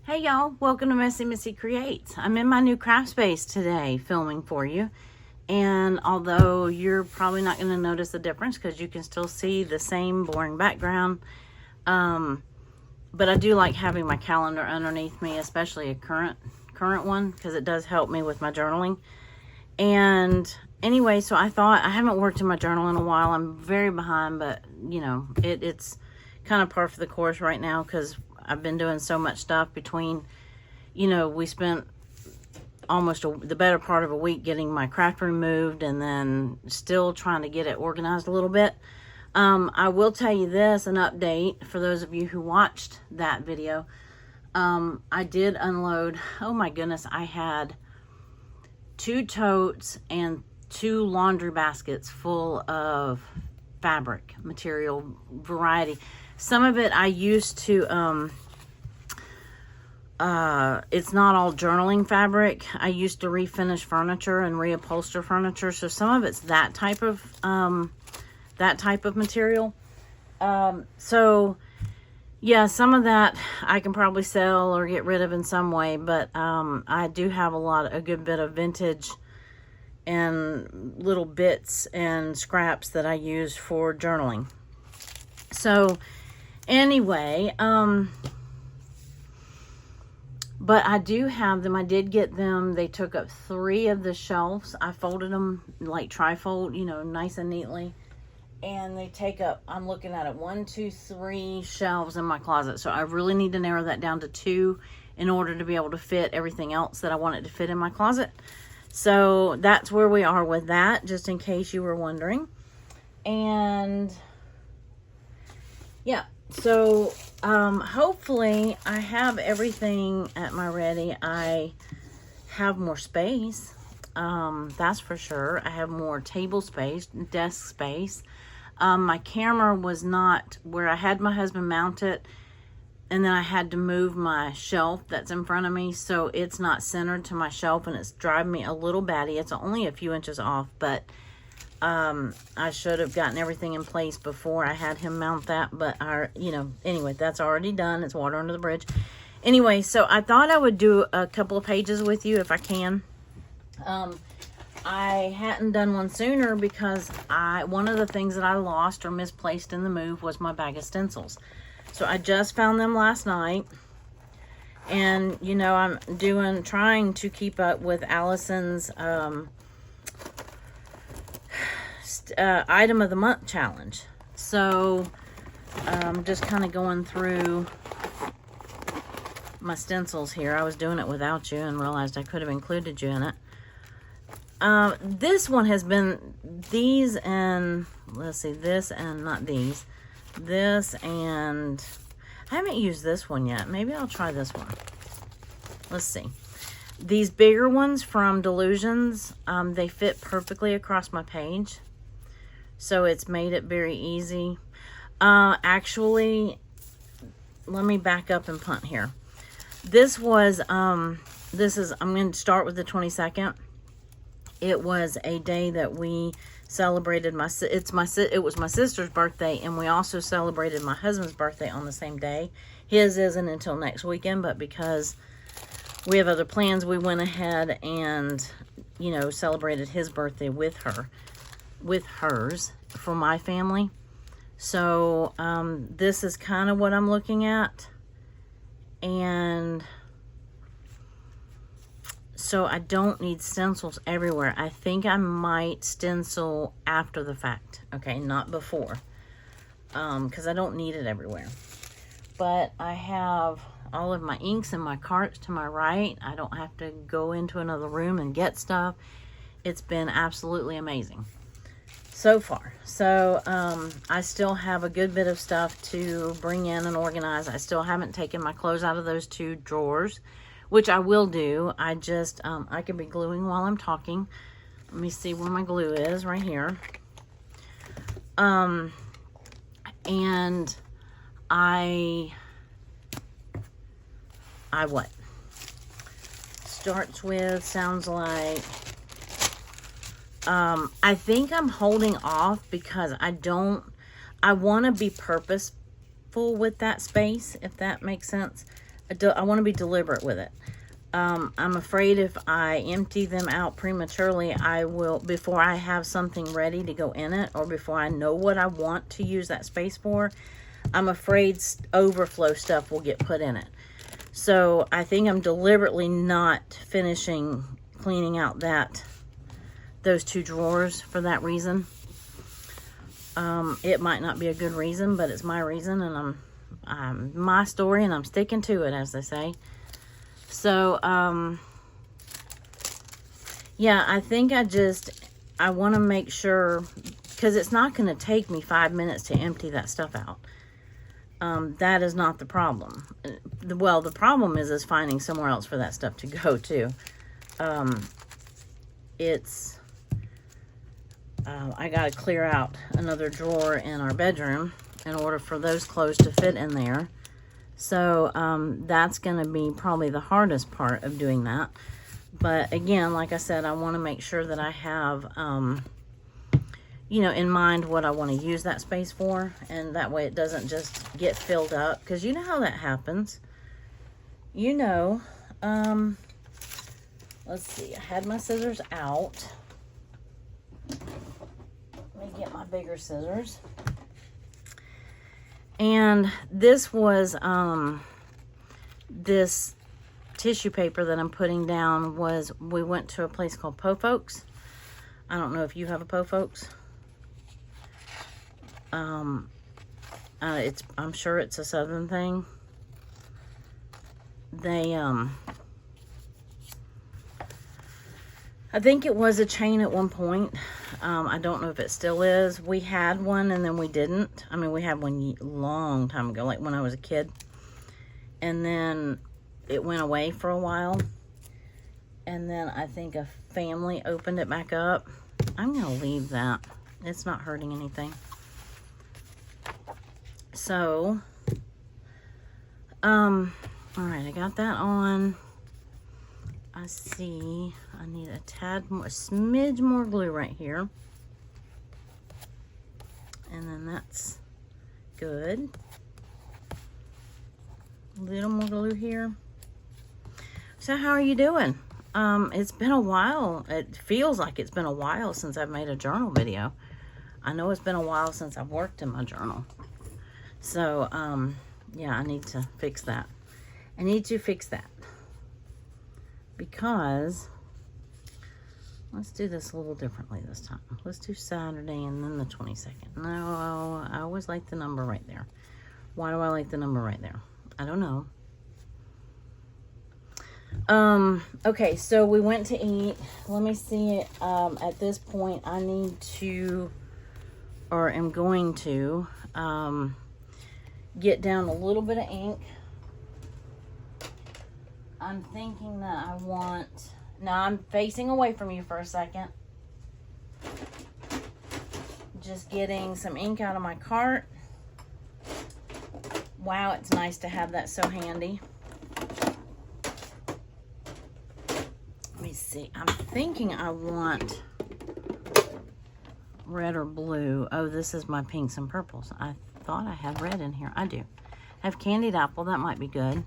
Hey y'all, welcome to Messy Missy Creates. I'm in my new craft space today filming for you. And although you're probably not going to notice the difference because you can still see the same boring background. But I do like having my calendar underneath me, especially a current one, because it does help me with my journaling. And anyway, so I thought, I haven't worked in my journal in a while. I'm very behind, but you know, it's kind of par for the course right now because I've been doing so much stuff between, you know, we spent almost the better part of a week getting my craft room moved and then still trying to get it organized a little bit. I will tell you this, an update for those of you who watched that video. I did unload, oh my goodness, I had 2 totes and 2 laundry baskets full of fabric material variety. Some of it I used to, it's not all journaling fabric. I used to refinish furniture and reupholster furniture. So some of it's that type of material. So yeah, some of that I can probably sell or get rid of in some way, but, I do have a good bit of vintage and little bits and scraps that I use for journaling. So anyway, but I do have them. I did get them. They took up 3 of the shelves. I folded them like trifold, you know, nice and neatly. And they take up, I'm looking at it, 1, 2, 3 shelves in my closet. So I really need to narrow that down to 2 in order to be able to fit everything else that I want it to fit in my closet. So that's where we are with that, just in case you were wondering. And yeah, so hopefully I have everything at my ready. I have more space, that's for sure. I have more table space, desk space. My camera was not where I had my husband mount it, and then I had to move my shelf that's in front of me, so it's not centered to my shelf, and it's driving me a little batty. It's only a few inches off, but I should have gotten everything in place before I had him mount that, but anyway, that's already done. It's water under the bridge. Anyway, so I thought I would do a couple of pages with you if I can. I hadn't done one sooner because one of the things that I lost or misplaced in the move was my bag of stencils. So I just found them last night, and you know, I'm trying to keep up with Allison's item of the month challenge. So I'm just kind of going through my stencils here. I was doing it without you and realized I could have included you in it. This one has been these, and let's see, this and not these, this, and I haven't used this one yet. Maybe I'll try this one. Let's see. These bigger ones from Delusions, they fit perfectly across my page, so it's made it very easy. Actually, let me back up and punt here. This was, I'm going to start with the 22nd. It was a day that we celebrated it was my sister's birthday, and we also celebrated my husband's birthday on the same day. His isn't until next weekend, but because we have other plans, we went ahead and, you know, celebrated his birthday with hers for my family. So this is kind of what I'm looking at, and so I don't need stencils everywhere. I think I might stencil after the fact, okay, not before, because I don't need it everywhere. But I have all of my inks in my carts to my right. I don't have to go into another room and get stuff. It's been absolutely amazing so far. So I still have a good bit of stuff to bring in and organize. I still haven't taken my clothes out of those 2 drawers, which I will do. I just, I could be gluing while I'm talking. Let me see where my glue is, right here. And I what? Starts with, sounds like, I think I'm holding off because I want to be purposeful with that space, if that makes sense. I want to be deliberate with it. I'm afraid if I empty them out prematurely, before I have something ready to go in it, or before I know what I want to use that space for, I'm afraid overflow stuff will get put in it. So I think I'm deliberately not finishing cleaning out those 2 drawers for that reason. It might not be a good reason, but it's my reason, and my story, and I'm sticking to it, as they say. So, yeah, I think I want to make sure, because it's not going to take me 5 minutes to empty that stuff out. That is not the problem. Well, the problem is finding somewhere else for that stuff to go to. I got to clear out another drawer in our bedroom in order for those clothes to fit in there. So that's going to be probably the hardest part of doing that. But again, like I said, I want to make sure that I have, you know, in mind what I want to use that space for. And that way it doesn't just get filled up. Because you know how that happens. You know, let's see. I had my scissors out. Let me get my bigger scissors. And this was, this tissue paper that I'm putting down we went to a place called Po Folks. I don't know if you have a Po Folks. I'm sure it's a Southern thing. I think it was a chain at one point. I don't know if it still is. We had one and then we didn't. I mean, we had one long time ago, like when I was a kid. And then it went away for a while. And then I think a family opened it back up. I'm going to leave that. It's not hurting anything. So, all right, I got that on. I see I need a smidge more glue right here. And then that's good. A little more glue here. So how are you doing? It's been a while. It feels like it's been a while since I've made a journal video. I know it's been a while since I've worked in my journal. So, yeah, I need to fix that. I need to fix that. Because, let's do this a little differently this time. Let's do Saturday and then the 22nd. No, I always like the number right there. Why do I like the number right there? I don't know. Okay, so we went to eat. Let me see. At this point, I need to, or am going to, get down a little bit of ink. I'm thinking that I want... Now, I'm facing away from you for a second. Just getting some ink out of my cart. Wow, it's nice to have that so handy. Let me see. I'm thinking I want red or blue. Oh, this is my pinks and purples. I thought I had red in here. I do. I have candied apple. That might be good.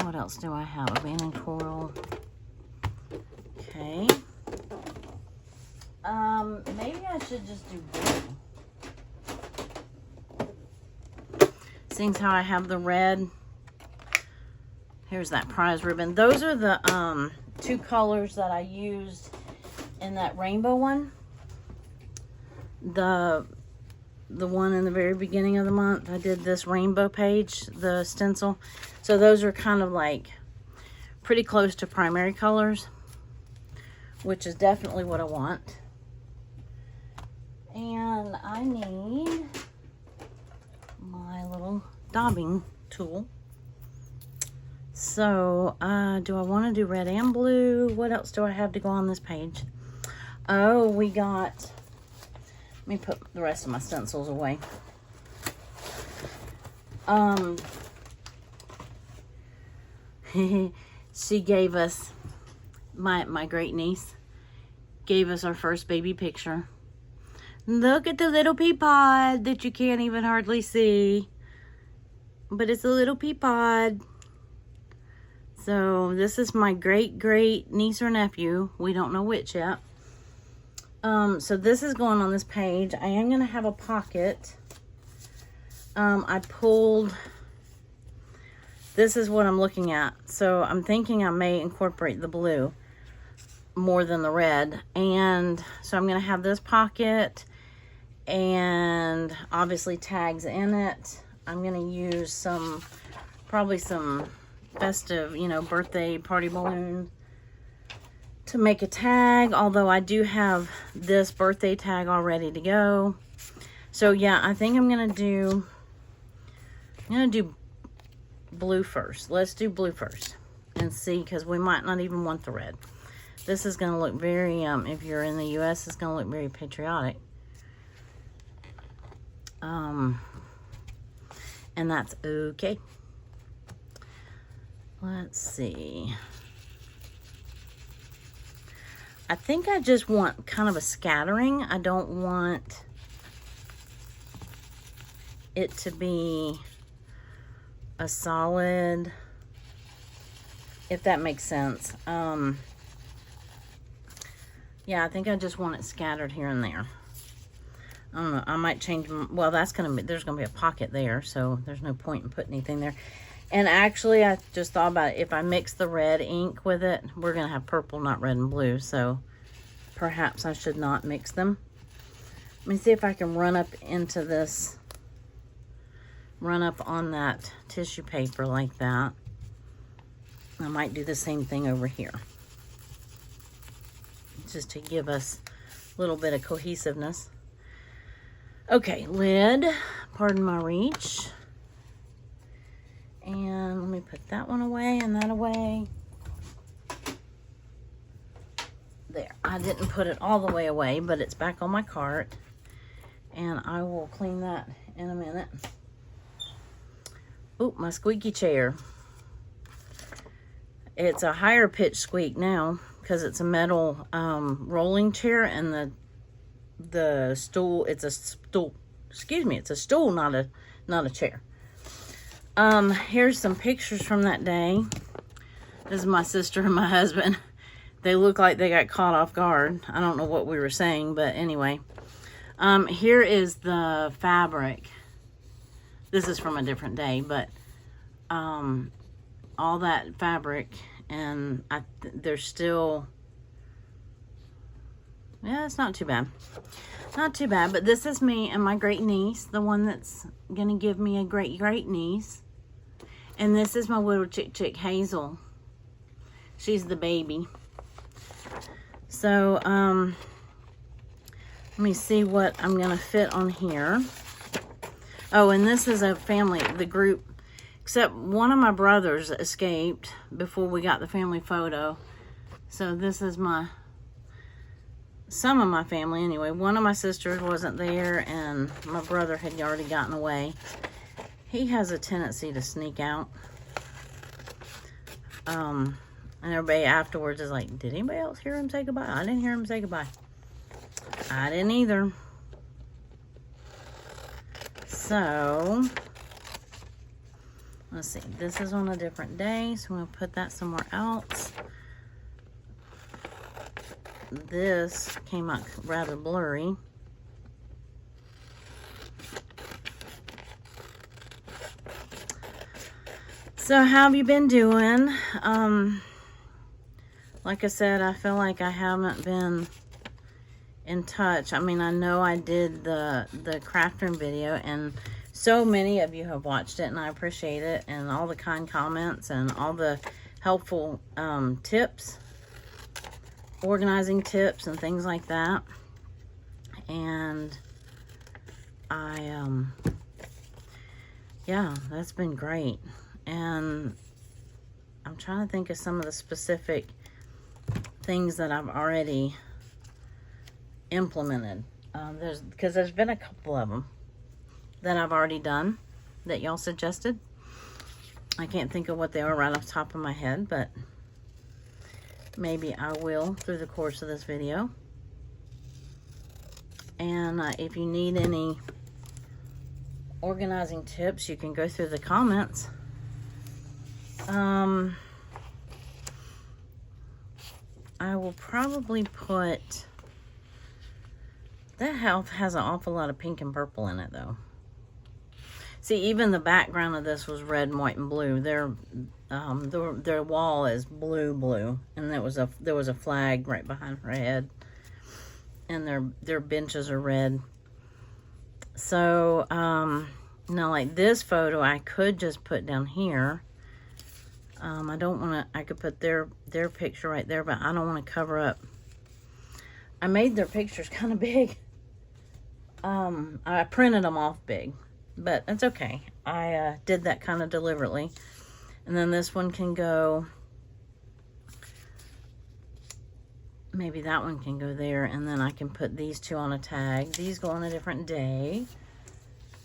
What else do I have? Abandoned coral. Okay. Maybe I should just do blue. Seeing how I have the red. Here's that prize ribbon. Those are the 2 colors that I used in that rainbow one. The one in the very beginning of the month, I did this rainbow page, the stencil. So those are kind of like pretty close to primary colors, which is definitely what I want. And I need my little daubing tool. So, do I want to do red and blue? What else do I have to go on this page? Oh, we got... Let me put the rest of my stencils away. She gave us, my great niece, gave us our first baby picture. Look at the little pea pod that you can't even hardly see. but it's a little pea pod. So this is my great niece or nephew. We don't know which yet. So this is going on this page. I am going to have a pocket. I pulled, this is what I'm looking at. So I'm thinking I may incorporate the blue more than the red. And so I'm going to have this pocket and obviously tags in it. I'm going to use probably some festive, you know, birthday party balloons to make a tag, although I do have this birthday tag all ready to go. So yeah, I think I'm gonna do blue first. Let's do blue first and see, because we might not even want the red. This is gonna look very, if you're in the US, it's gonna look very patriotic. And that's okay. Let's see. I think I just want kind of a scattering. I don't want it to be a solid, if that makes sense. Yeah, I think I just want it scattered here and there. I don't know, I might change, well, that's gonna be, there's gonna be a pocket there, so there's no point in putting anything there. And actually, I just thought about it. If I mix the red ink with it, we're going to have purple, not red and blue. So perhaps I should not mix them. Let me see if I can run up into this, run up on that tissue paper like that. I might do the same thing over here, just to give us a little bit of cohesiveness. Okay, lid, pardon my reach. And let me put that one away and that away. There, I didn't put it all the way away, but it's back on my cart. And I will clean that in a minute. Oh, my squeaky chair. It's a higher pitch squeak now because it's a metal rolling chair, and the stool, it's a stool, excuse me, it's a stool, not a chair. Here's some pictures from that day. This is my sister and my husband. They look like they got caught off guard. I don't know what we were saying, but anyway. Here is the fabric. This is from a different day, but all that fabric, and there's still, yeah, it's not too bad. Not too bad, but this is me and my great niece, the one that's gonna give me a great niece. And this is my little chick Hazel. She's the baby. So, let me see what I'm gonna fit on here. Oh, and this is a family, the group, except one of my brothers escaped before we got the family photo. So this is some of my family anyway. One of my sisters wasn't there, and my brother had already gotten away. He has a tendency to sneak out. And everybody afterwards is like, did anybody else hear him say goodbye? I didn't hear him say goodbye. I didn't either. So, let's see. This is on a different day, so I'm going to put that somewhere else. This came out rather blurry. So how have you been doing? Like I said, I feel like I haven't been in touch. I mean, I know I did the craft room video, and so many of you have watched it, and I appreciate it, and all the kind comments and all the helpful tips, organizing tips and things like that. And yeah, that's been great. And I'm trying to think of some of the specific things that I've already implemented. Because there's been a couple of them that I've already done that y'all suggested. I can't think of what they are right off the top of my head, but maybe I will through the course of this video. And if you need any organizing tips. You can go through the comments. I will probably put... That house has an awful lot of pink and purple in it, though. See, even the background of this was red, white, and blue. Their wall is blue, and there was a flag right behind her head, and their benches are red. So now, like this photo, I could just put down here. I don't want to. I could put their picture right there, but I don't want to cover up. I made their pictures kind of big. I printed them off big, but that's okay. I did that kind of deliberately. And then this one can go, maybe that one can go there, and then I can put these two on a tag. These go on a different day,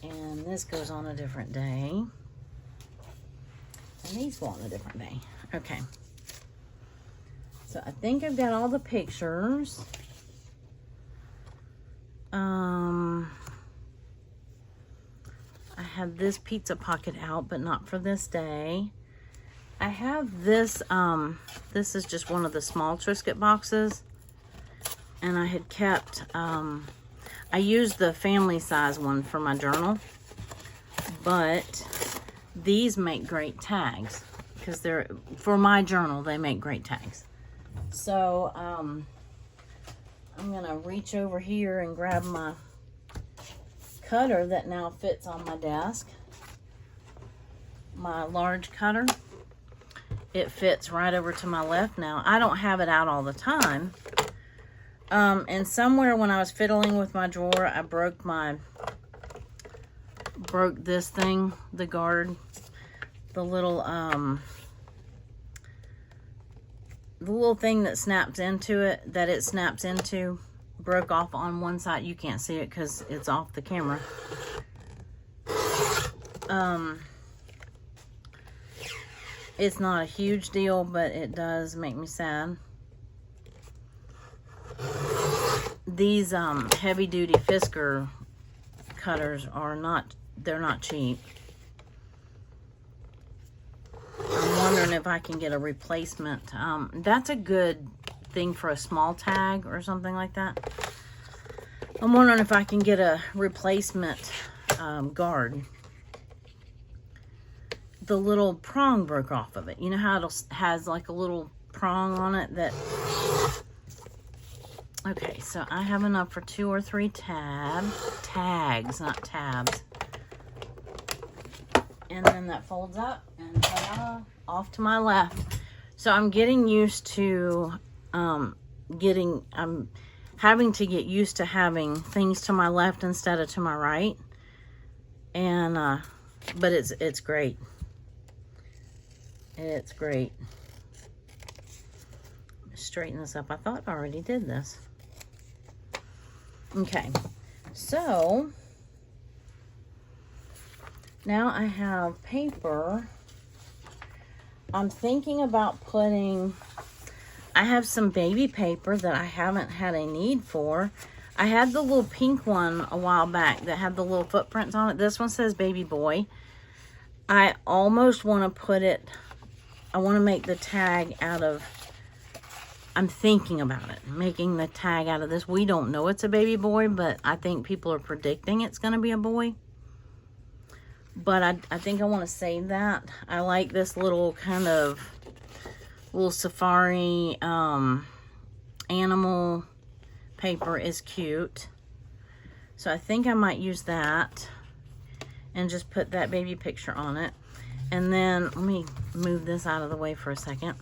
and this goes on a different day, and these go on a different day. Okay. So I think I've got all the pictures. I had this pizza pocket out, but not for this day. I have this, this is just one of the small Triscuit boxes, and I had kept, I used the family size one for my journal, but these make great tags, because they're, for my journal, they make great tags. So, I'm gonna reach over here and grab my cutter that now fits on my desk. My large cutter. It fits right over to my left now. I don't have it out all the time. And somewhere when I was fiddling with my drawer, I broke this thing, the guard, the little thing that snaps into it, broke off on one side. You can't see it because it's off the camera. It's not a huge deal, but it does make me sad. These heavy duty Fisker cutters are not, they're not cheap. I'm wondering if I can get a replacement. That's a good thing for a small tag or something like that. I'm wondering if I can get a replacement guard. The little prong broke off of it. You know how it has like a little prong on it that... Okay, so I have enough for 2 or 3 tags, not tabs. And then that folds up and off to my left. So I'm getting used to I'm having to get used to having things to my left instead of to my right. And but it's great. It's great. Straighten this up. I thought I already did this. Okay, so now I have paper. I'm thinking about putting, I have some baby paper that I haven't had a need for. I had the little pink one a while back that had the little footprints on it. This one says baby boy. I almost want to put it, I want to make the tag out of, I'm thinking about it, making the tag out of this. We don't know it's a baby boy, but I think people are predicting it's going to be a boy. But I think I want to save that. I like this little kind of little safari animal paper is cute. So I think I might use that and just put that baby picture on it. And then let me move this out of the way for a second.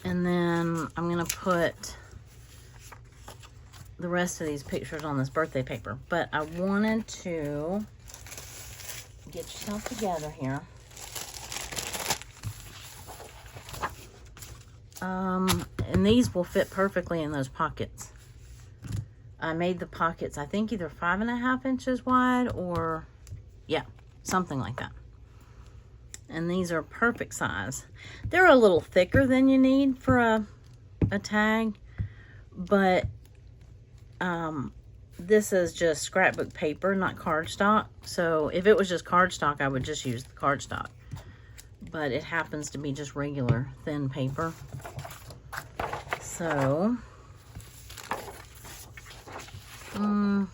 And then I'm going to put the rest of these pictures on this birthday paper. But I wanted to get yourself together here. And these will fit perfectly in those pockets. I made the pockets, I think, either 5.5 inches wide or, yeah, something like that. And these are perfect size. They're a little thicker than you need for a tag, but this is just scrapbook paper, not cardstock. So if it was just cardstock, I would just use the cardstock. But it happens to be just regular thin paper. So, I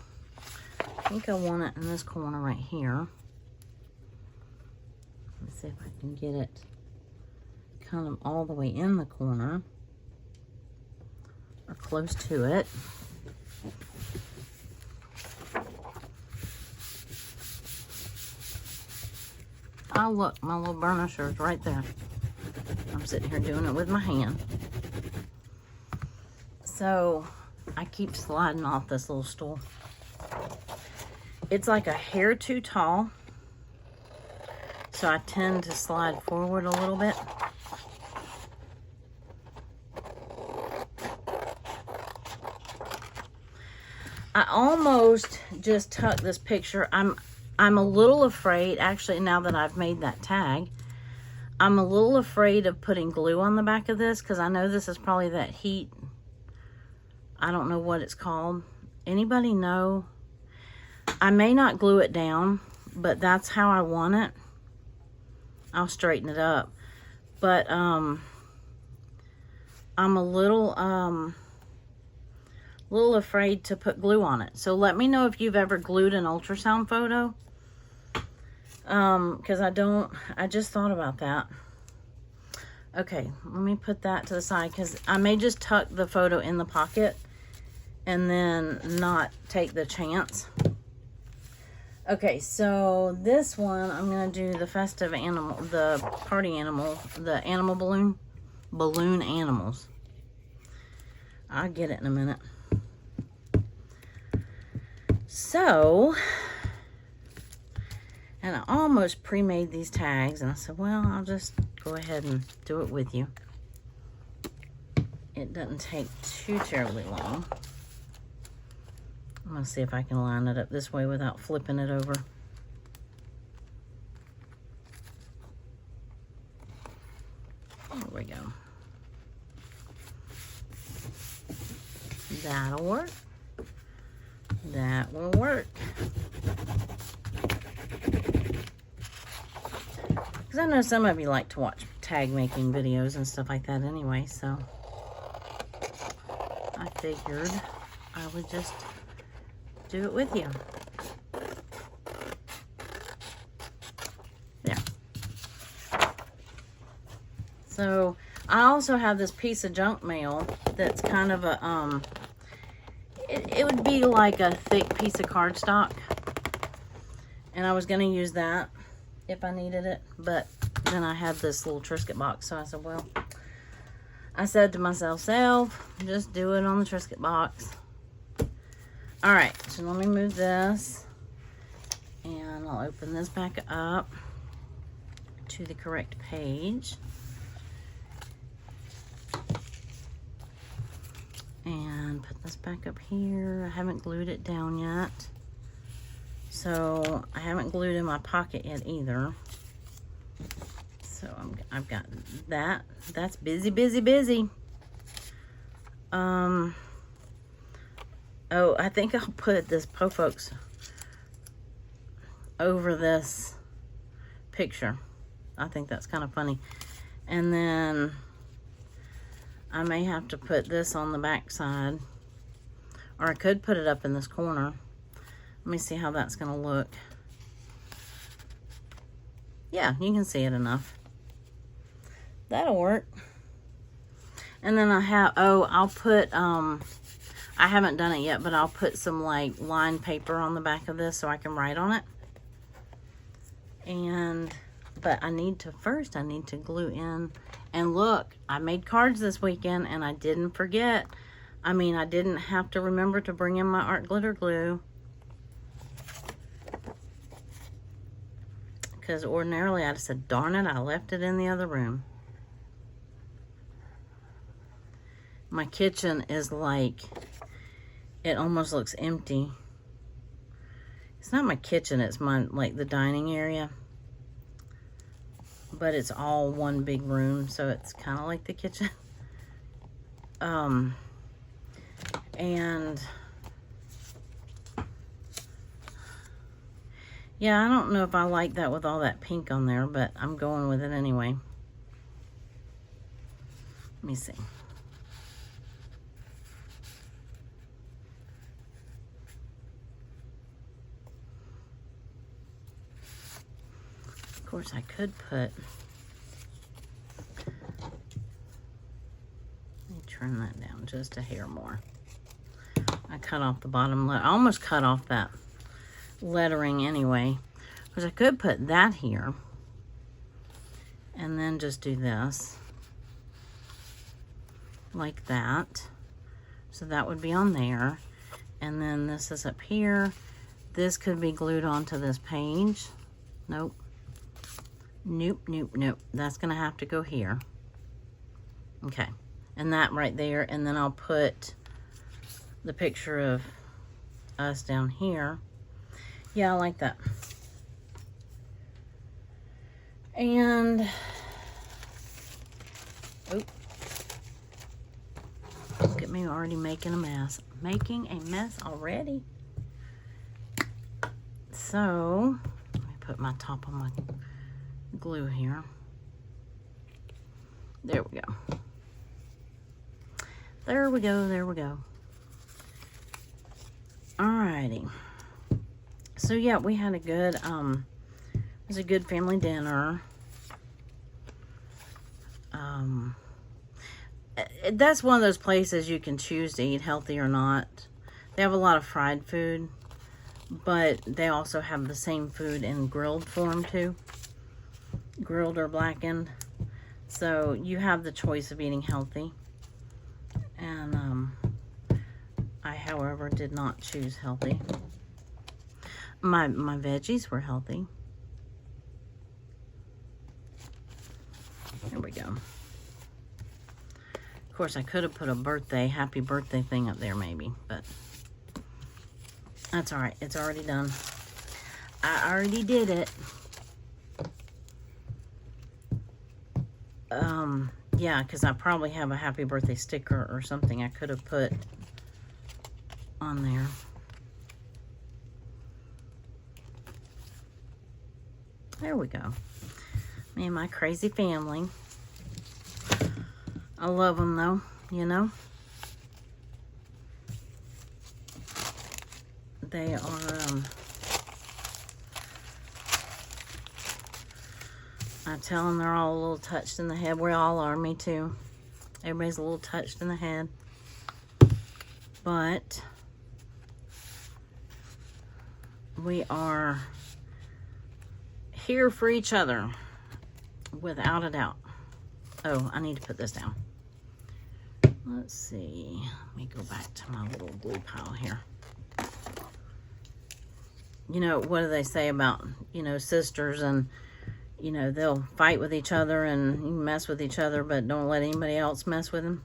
think I want it in this corner right here. Let's see if I can get it kind of all the way in the corner, or close to it. Oh, look, my little burnisher is right there. I'm sitting here doing it with my hand. So, I keep sliding off this little stool. It's like a hair too tall, so I tend to slide forward a little bit. I almost just tucked this picture. I'm a little afraid, actually, now that I've made that tag, I'm a little afraid of putting glue on the back of this, because I know this is probably that heat. I don't know what it's called. Anybody know? I may not glue it down, but that's how I want it. I'll straighten it up. But I'm a little afraid to put glue on it. So let me know if you've ever glued an ultrasound photo. Because I just thought about that. Okay, let me put that to the side, because I may just tuck the photo in the pocket and then not take the chance. Okay, so this one, I'm going to do the festive animal, the party animal, the animal balloon animals. I'll get it in a minute. So, and I almost pre-made these tags, and I said, well, I'll just go ahead and do it with you. It doesn't take too terribly long. I'm going to see if I can line it up this way without flipping it over. There we go. That'll work. That will work. Because I know some of you like to watch tag making videos and stuff like that anyway, so I figured I would just do it with you. There. So I also have this piece of junk mail that's kind of a it would be like a thick piece of cardstock, and I was going to use that if I needed it, but then I had this little Triscuit box, so I said, well, I said to myself, just do it on the Triscuit box. All right, so let me move this, and I'll open this back up to the correct page. And put this back up here. I haven't glued it down yet. So I haven't glued in my pocket yet either. So I've got that. That's busy, busy, busy. Oh, I think I'll put this Po Folks over this picture. I think that's kind of funny. And then I may have to put this on the back side, or I could put it up in this corner. Let me see how that's going to look. Yeah, you can see it enough. That'll work. And then I have, I'll put, I haven't done it yet, but I'll put some like lined paper on the back of this so I can write on it. But I need to glue in. And look, I made cards this weekend and I didn't forget. I mean, I didn't have to remember to bring in my art glitter glue. Because ordinarily I'd have said, darn it, I left it in the other room. My kitchen is like, it almost looks empty. It's not my kitchen, it's like the dining area. But it's all one big room, so it's kind of like the kitchen. And Yeah, I don't know if I like that with all that pink on there, but I'm going with it anyway. Let me see. Of course, I could put... Let me trim that down just a hair more. I cut off the bottom. I almost cut off that lettering anyway. Because I could put that here. And then just do this. Like that. So that would be on there. And then this is up here. This could be glued onto this page. Nope. Nope, nope, nope. That's going to have to go here. Okay. And that right there. And then I'll put the picture of us down here. Yeah, I like that. And... oh. Look at me already making a mess. Making a mess already. So, let me put my top on my glue here. There we go. There we go, there we go. Alrighty. So yeah, we had a good, it was a good family dinner. That's one of those places you can choose to eat healthy or not. They have a lot of fried food, but they also have the same food in grilled form too. Grilled or blackened. So you have the choice of eating healthy. And I, however, did not choose healthy. My veggies were healthy. There we go. Of course, I could have put a happy birthday thing up there maybe, but that's all right. It's already done. I already did it. Yeah, because I probably have a happy birthday sticker or something I could have put on there. There we go. Me and my crazy family. I love them though, you know. They are, I tell them they're all a little touched in the head. We all are, me too. Everybody's a little touched in the head. But we are here for each other, without a doubt. Oh, I need to put this down. Let's see. Let me go back to my little glue pile here. You know, what do they say about, you know, sisters and, you know, they'll fight with each other and mess with each other, but don't let anybody else mess with them.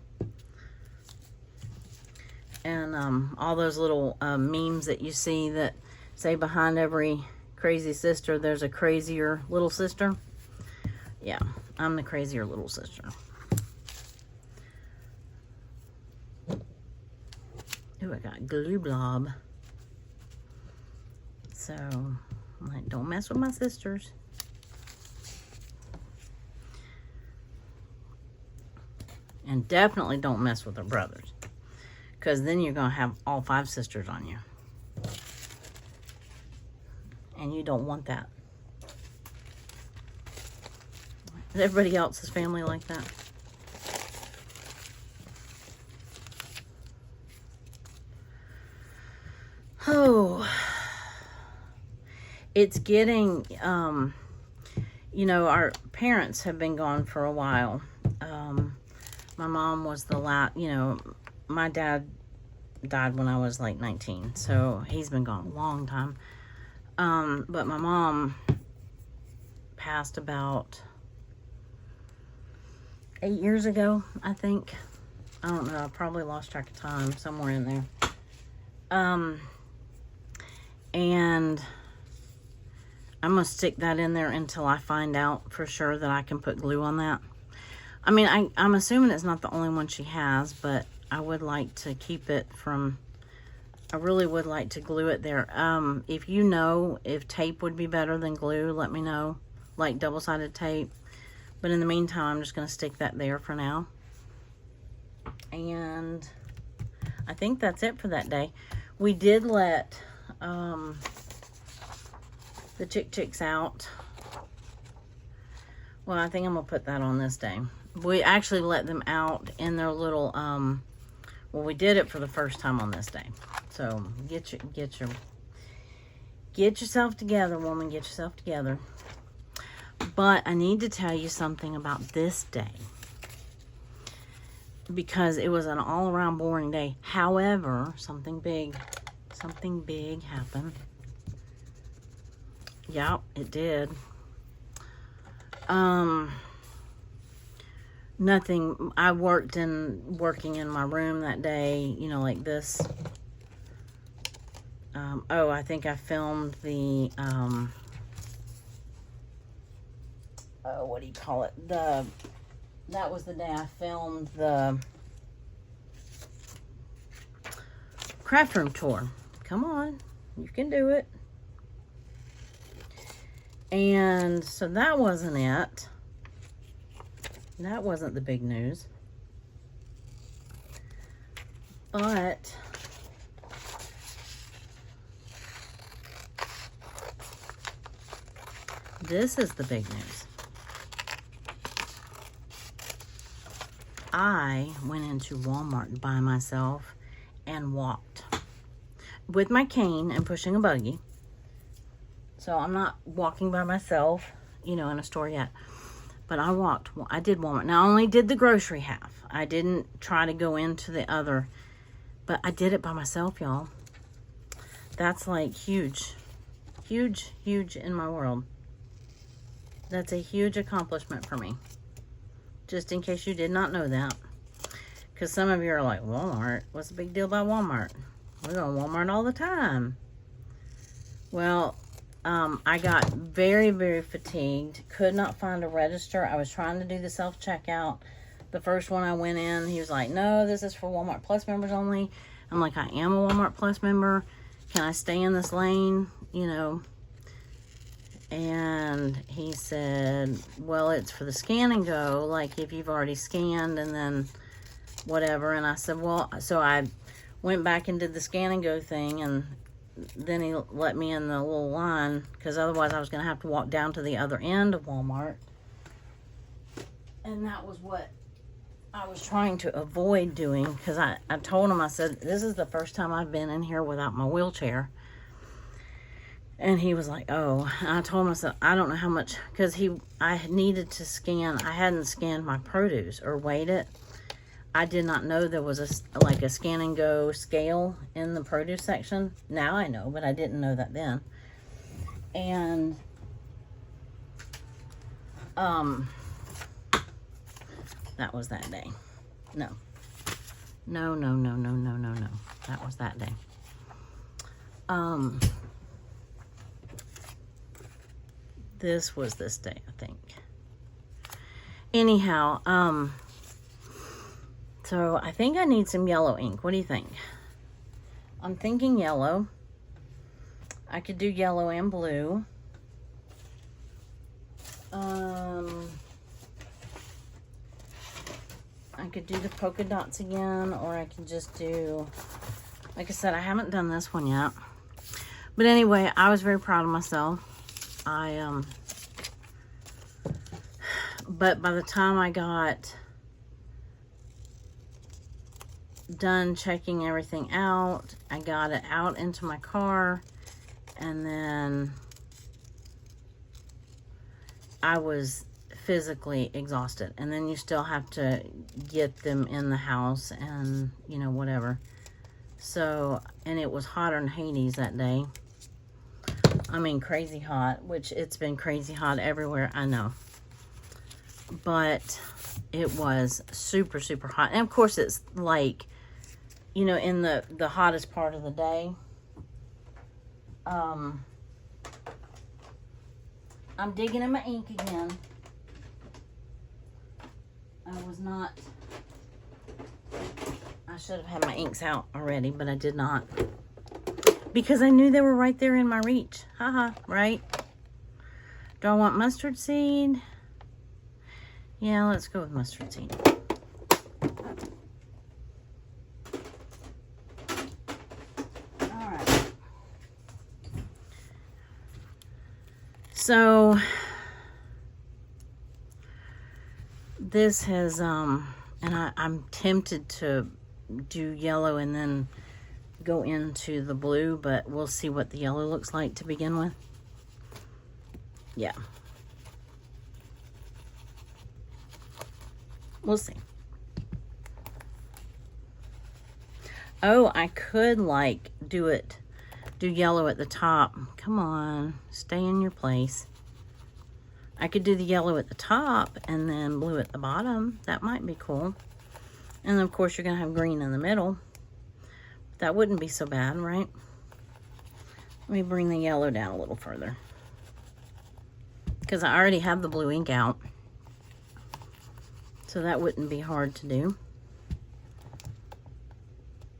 And all those little memes that you see that say behind every crazy sister, there's a crazier little sister. Yeah, I'm the crazier little sister. Ooh, I got glue blob. So, like, don't mess with my sisters. And definitely don't mess with their brothers. Because then you're going to have all 5 sisters on you. And you don't want that. Is everybody else's family like that? Oh. It's getting, you know, our parents have been gone for a while. My mom was the last, you know, my dad died when I was like 19. So he's been gone a long time. But my mom passed about 8 years ago, I think. I don't know. I probably lost track of time somewhere in there. And I'm going to stick that in there until I find out for sure that I can put glue on that. I mean, I'm assuming it's not the only one she has, but I would like to keep it from I really would like to glue it there. If you know if tape would be better than glue, let me know. Like double-sided tape. But in the meantime, I'm just going to stick that there for now. And I think that's it for that day. We did let the chicks out. Well, I think I'm going to put that on this day. We actually let them out in their little, well, we did it for the first time on this day. So, get yourself together, woman. Get yourself together. But I need to tell you something about this day. Because it was an all-around boring day. However, something big happened. Yep, it did. Nothing. I working in my room that day, you know, like this. Oh, I think I filmed the, oh, what do you call it? That was the day I filmed the craft room tour. Come on, you can do it. And so that wasn't it. That wasn't the big news. But this is the big news. I went into Walmart by myself and walked with my cane and pushing a buggy. So I'm not walking by myself, you know, in a store yet. But I did Walmart. Now I only did the grocery half. I didn't try to go into the other. But I did it by myself, y'all. That's like huge. Huge, huge in my world. That's a huge accomplishment for me. Just in case you did not know that. Because some of you are like, Walmart? What's the big deal about Walmart? We go to Walmart all the time. Well, I got very, very fatigued. Could not find a register. I was trying to do the self-checkout. The first one I went in, he was like, no, this is for Walmart Plus members only. I'm like, I am a Walmart Plus member. Can I stay in this lane? You know. And he said, well, it's for the scan and go. Like, if you've already scanned and then whatever. And I said, well, so I went back and did the scan and go thing. And then he let me in the little line, because otherwise I was going to have to walk down to the other end of Walmart. And that was what I was trying to avoid doing, because I told him, I said, this is the first time I've been in here without my wheelchair. And he was like, oh. And I told him, I said, I don't know how much, because I needed to scan. I hadn't scanned my produce or weighed it. I did not know there was a scan and go scale in the produce section. Now I know, but I didn't know that then. And that was that day. No. That was that day. This was this day, I think. Anyhow, so I think I need some yellow ink. What do you think? I'm thinking yellow. I could do yellow and blue. I could do the polka dots again, or I could just do, like I said, I haven't done this one yet. But anyway, I was very proud of myself. But by the time I got done checking everything out, I got it out into my car, and then I was physically exhausted. And then you still have to get them in the house and, you know, whatever. So, and it was hotter than Hades that day. I mean, crazy hot, which it's been crazy hot everywhere, I know. But it was super, super hot. And of course, it's like, you know, in the hottest part of the day. I'm digging in my ink again. I should have had my inks out already, but I did not. Because I knew they were right there in my reach. Haha, right? Do I want mustard seed? Yeah, let's go with mustard seed. Alright. So, this has, and I'm tempted to do yellow and then go into the blue, but we'll see what the yellow looks like to begin with. Yeah. We'll see. Oh, I could like do yellow at the top. Come on, stay in your place. I could do the yellow at the top and then blue at the bottom. That might be cool. And of course you're gonna have green in the middle. That wouldn't be so bad, right? Let me bring the yellow down a little further, because I already have the blue ink out. So that wouldn't be hard to do.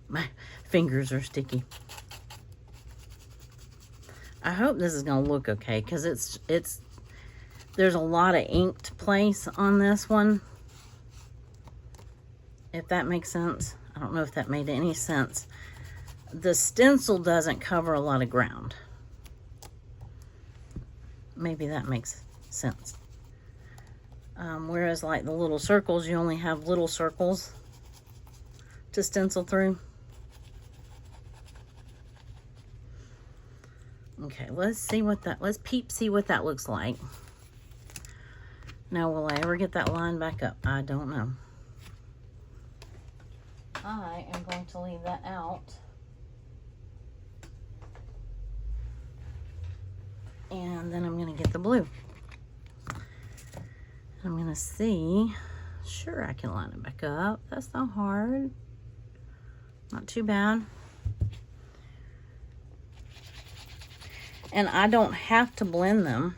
My fingers are sticky. I hope this is gonna look okay, because there's a lot of inked place on this one. If that makes sense. I don't know if that made any sense. The stencil doesn't cover a lot of ground. Maybe that makes sense. Whereas like the little circles, you only have little circles to stencil through. Okay, let's see what let's see what that looks like. Now, will I ever get that line back up? I don't know. I am going to leave that out. And then I'm going to get the blue. I'm going to see. Sure, I can line it back up. That's not hard. Not too bad. And I don't have to blend them.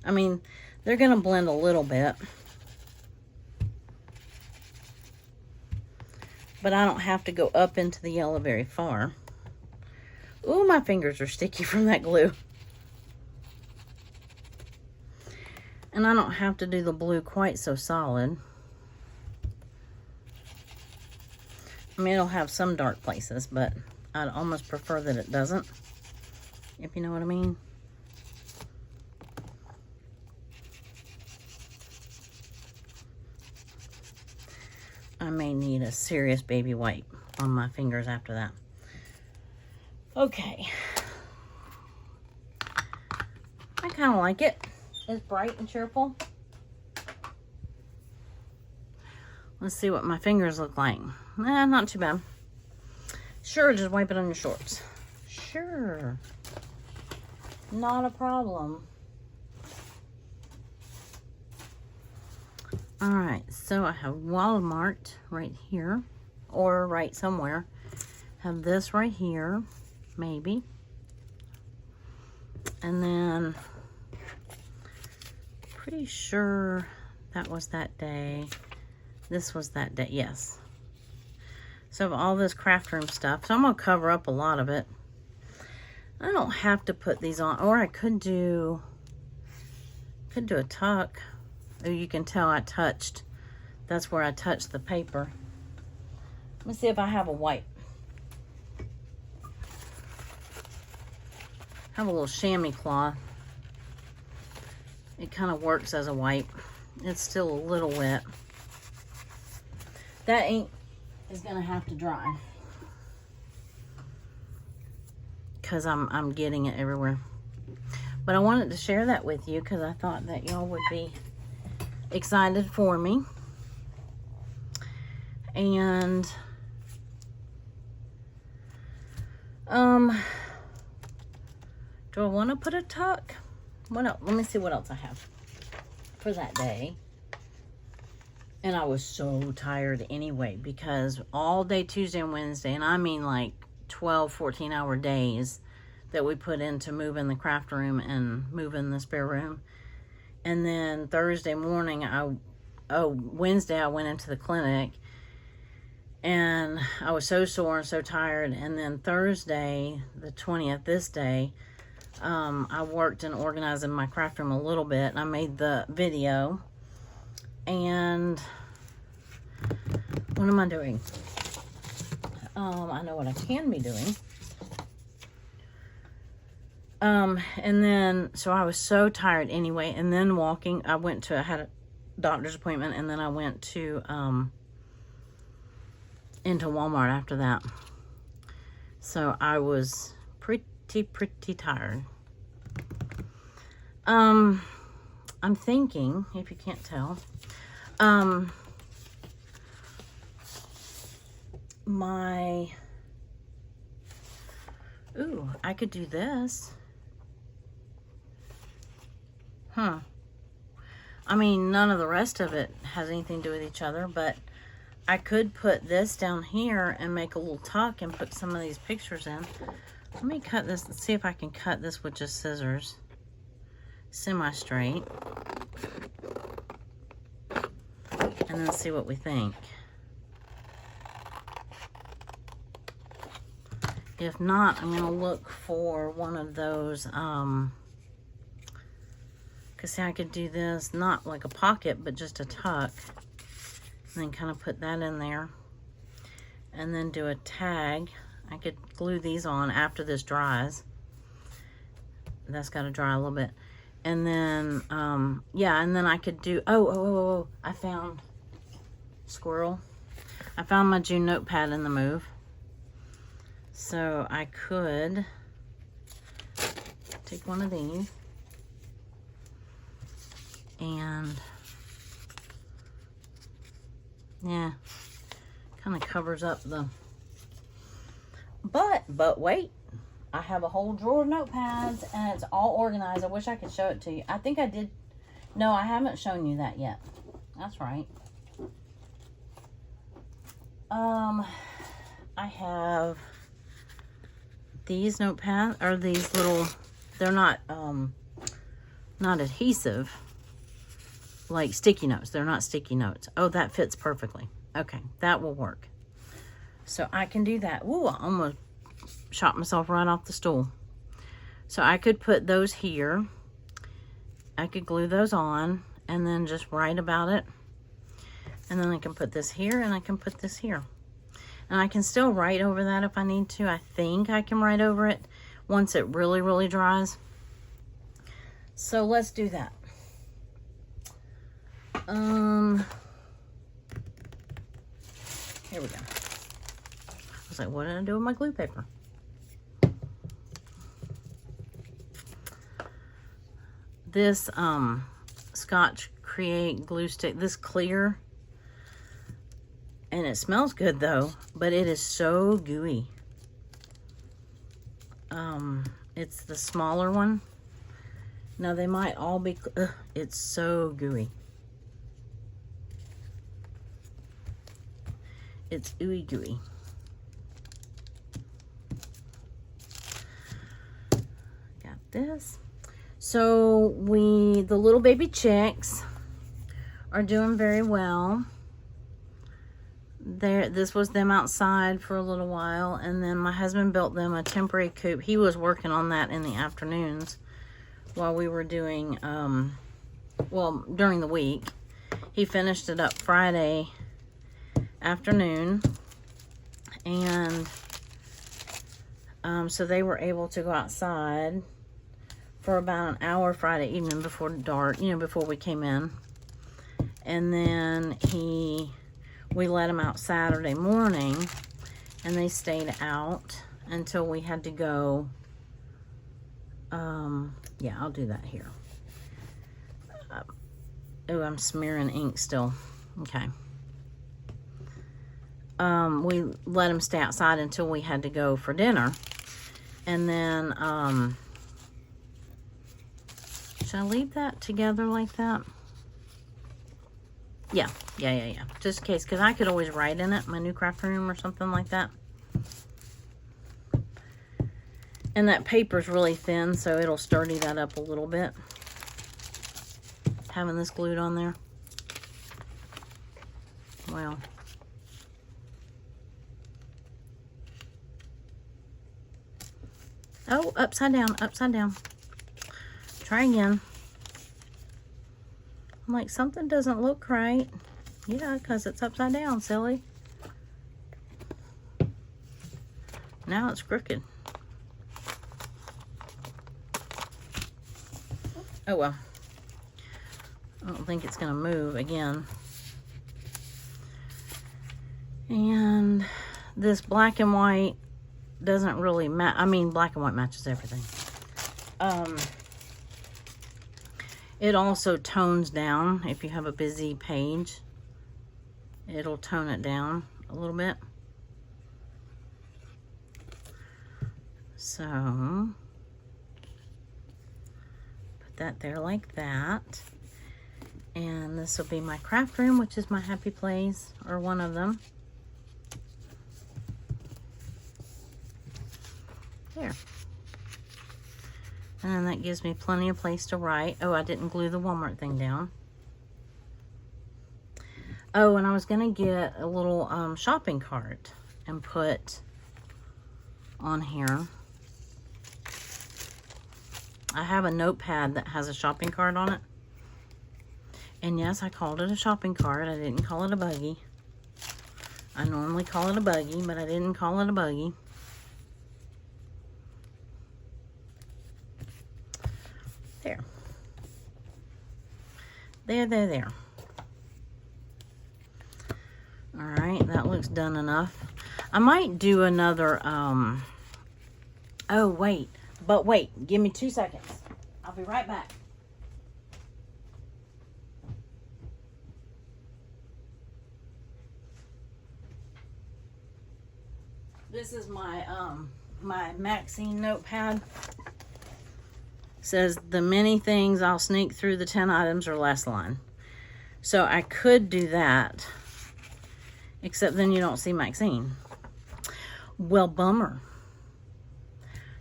I mean, they're going to blend a little bit. But I don't have to go up into the yellow very far. Ooh, my fingers are sticky from that glue. And I don't have to do the blue quite so solid. I mean, it'll have some dark places, but I'd almost prefer that it doesn't, if you know what I mean. I may need a serious baby wipe on my fingers after that. Okay. I kind of like it. It's bright and cheerful. Let's see what my fingers look like. Not too bad. Sure, just wipe it on your shorts. Sure. Not a problem. Alright, so I have watermarked right here, or right somewhere. Have this right here, maybe. And then, pretty sure that was that day. This was that day, yes. So all this craft room stuff. So I'm going to cover up a lot of it. I don't have to put these on, or I could do a tuck. Oh, you can tell I touched. That's where I touched the paper. Let me see if I have a wipe. I have a little chamois cloth. It kind of works as a wipe. It's still a little wet. That ink is gonna have to dry, because I'm getting it everywhere. But I wanted to share that with you because I thought that y'all would be excited for me. And do I want to put a tuck? What else? Let me see what else I have for that day. And I was so tired anyway, because all day Tuesday and Wednesday, and I mean like 12, 14-hour days that we put into moving the craft room and moving the spare room. And then Thursday morning, Wednesday I went into the clinic, And I was so sore and so tired. And then Thursday, the 20th, this day, I worked and organized in my craft room a little bit. And I made the video. And what am I doing? I know what I can be doing. And then, so I was so tired anyway. And then walking, I had a doctor's appointment. And then I went to, into Walmart after that. So I was pretty tired. I'm thinking, if you can't tell, I could do this. I mean, none of the rest of it has anything to do with each other, but I could put this down here and make a little tuck and put some of these pictures in. Let me cut this. Let's see if I can cut this with just scissors. Semi-straight. And then see what we think. If not, I'm going to look for one of those, because see, I could do this, not like a pocket, but just a tuck. And then kind of put that in there. And then do a tag. I could glue these on after this dries. That's got to dry a little bit. And then, yeah, and then I could do, I found, squirrel. I found my June notepad in the move. So I could take one of these and yeah, kind of covers up the, but wait, I have a whole drawer of notepads and it's all organized. I wish I could show it to you. I think I did. No, I haven't shown you that yet. That's right. I have these notepads, or these little, they're not adhesive, like sticky notes. They're not sticky notes. Oh, that fits perfectly. Okay, that will work. So I can do that. Ooh, I almost shot myself right off the stool. So I could put those here. I could glue those on and then just write about it. And then I can put this here and I can put this here. And I can still write over that if I need to. I think I can write over it once it really, really dries. So let's do that. Here we go. I was like, what did I do with my glue paper? This Scotch Create glue stick, this clear, and it smells good though, but it is so gooey. It's the smaller one. Now they might all be, it's so gooey. It's ooey gooey. Got this. So the little baby chicks are doing very well. This was them outside for a little while, and then my husband built them a temporary coop. He was working on that in the afternoons while we were doing, well, during the week. He finished it up Friday afternoon, and so they were able to go outside for about an hour Friday evening before dark, before we came in. And then we let them out Saturday morning, and they stayed out until we had to go. Yeah, I'll do that here. Oh, I'm smearing ink still. Okay. We let them stay outside until we had to go for dinner. And then, should I leave that together like that? Yeah. Just in case, because I could always write in it, my new craft room or something like that. And that paper's really thin, so it'll sturdy that up a little bit. Having this glued on there. Well. Oh, upside down, upside down. Try again. I'm like, something doesn't look right. Yeah, because it's upside down, silly. Now it's crooked. Oh well. I don't think it's going to move again. And this black and white doesn't really match. I mean, black and white matches everything. It also tones down. If you have a busy page, it'll tone it down a little bit. So, put that there like that. And this will be my craft room, which is my happy place, or one of them. There. And that gives me plenty of place to write. Oh, I didn't glue the Walmart thing down. Oh, and I was going to get a little shopping cart and put on here. I have a notepad that has a shopping cart on it. And yes, I called it a shopping cart. I didn't call it a buggy. I normally call it a buggy, but I didn't call it a buggy. There. There. Alright, that looks done enough. I might do another, oh, wait. But wait, give me 2 seconds. I'll be right back. This is my my Maxine notepad. Says the many things I'll sneak through the 10 items or less line. So I could do that, except then you don't see Maxine. Well, bummer.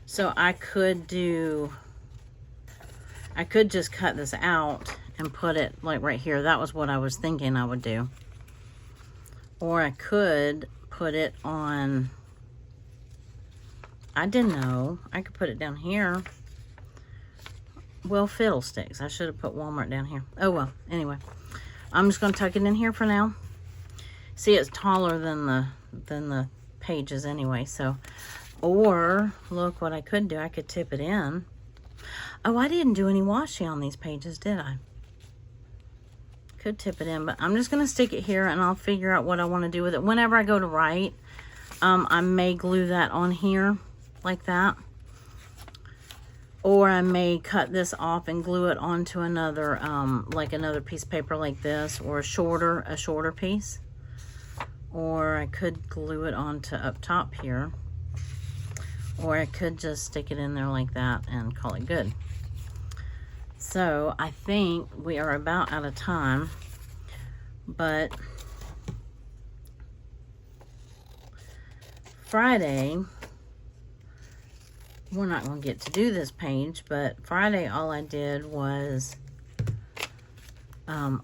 So I could just cut this out and put it like right here. That was what I was thinking I would do. Or I could put it on, I didn't know. I could put it down here. Well, fiddlesticks. I should have put Walmart down here. Oh, well. Anyway, I'm just going to tuck it in here for now. See, it's taller than the pages anyway. So, or look what I could do. I could tip it in. Oh, I didn't do any washi on these pages, did I? Could tip it in, but I'm just going to stick it here and I'll figure out what I want to do with it. Whenever I go to write, I may glue that on here like that. Or I may cut this off and glue it onto another, like another piece of paper like this, or a shorter piece. Or I could glue it onto up top here. Or I could just stick it in there like that and call it good. So I think we are about out of time, but Friday, we're not going to get to do this page, but Friday all I did was, I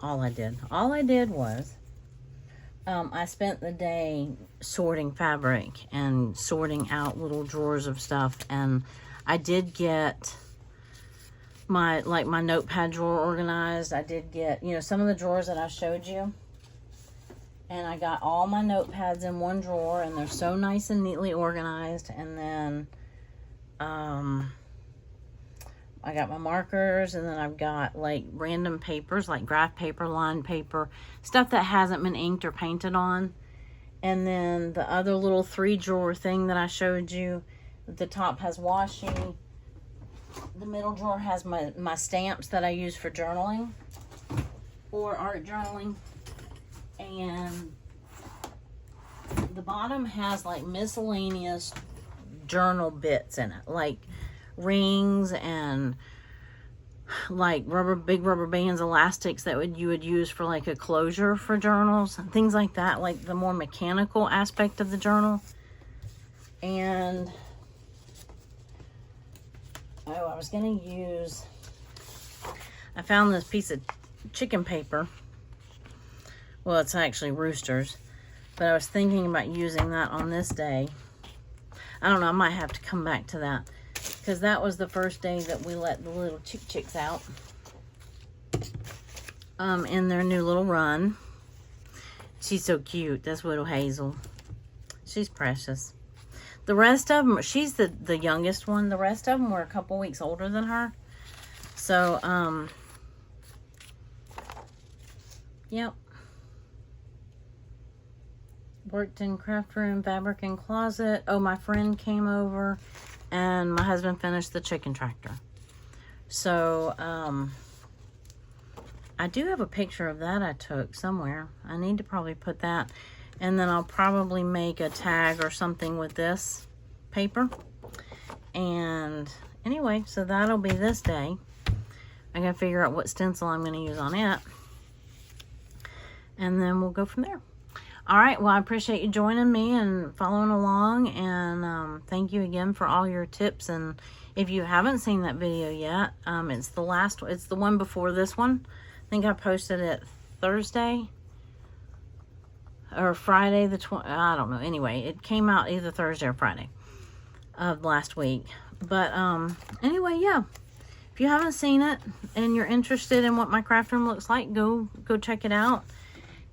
spent the day sorting fabric and sorting out little drawers of stuff, and I did get my notepad drawer organized. I did get, some of the drawers that I showed you, and I got all my notepads in one drawer, and they're so nice and neatly organized. And then I got my markers, and then I've got like random papers, like graph paper, line paper, stuff that hasn't been inked or painted on. And then the other little 3-drawer thing that I showed you, the top has washi. The middle drawer has my stamps that I use for journaling or art journaling. And the bottom has like miscellaneous journal bits in it, like rings and like big rubber bands, elastics that you would use for like a closure for journals, things like that, like the more mechanical aspect of the journal. And I was gonna use, I found this piece of chicken paper. Well, it's actually roosters, but I was thinking about using that on this day. I don't know, I might have to come back to that. because that was the first day that we let the little chicks out in their new little run. She's so cute. That's little Hazel. She's precious. The rest of them, she's the youngest one. The rest of them were a couple weeks older than her. So, yep. Worked in craft room, fabric and closet. Oh, my friend came over and my husband finished the chicken tractor. So, I do have a picture of that I took somewhere. I need to probably put that. And then I'll probably make a tag or something with this paper. And anyway, so that'll be this day. I gotta figure out what stencil I'm gonna use on it. And then we'll go from there. All right, well, I appreciate you joining me and following along. And thank you again for all your tips. And if you haven't seen that video yet, it's the one before this one. I think I posted it Thursday or Friday the 20th. I don't know. Anyway, it came out either Thursday or Friday of last week. But anyway, yeah. If you haven't seen it and you're interested in what my craft room looks like, go check it out.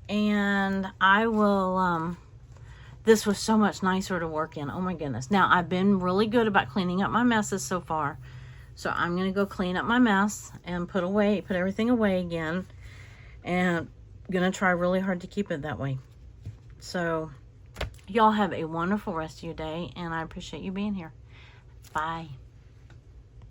And I will, this was so much nicer to work in. Oh my goodness. Now, I've been really good about cleaning up my messes so far. So I'm going to go clean up my mess and put everything away again. And I'm going to try really hard to keep it that way. So y'all have a wonderful rest of your day. And I appreciate you being here. Bye.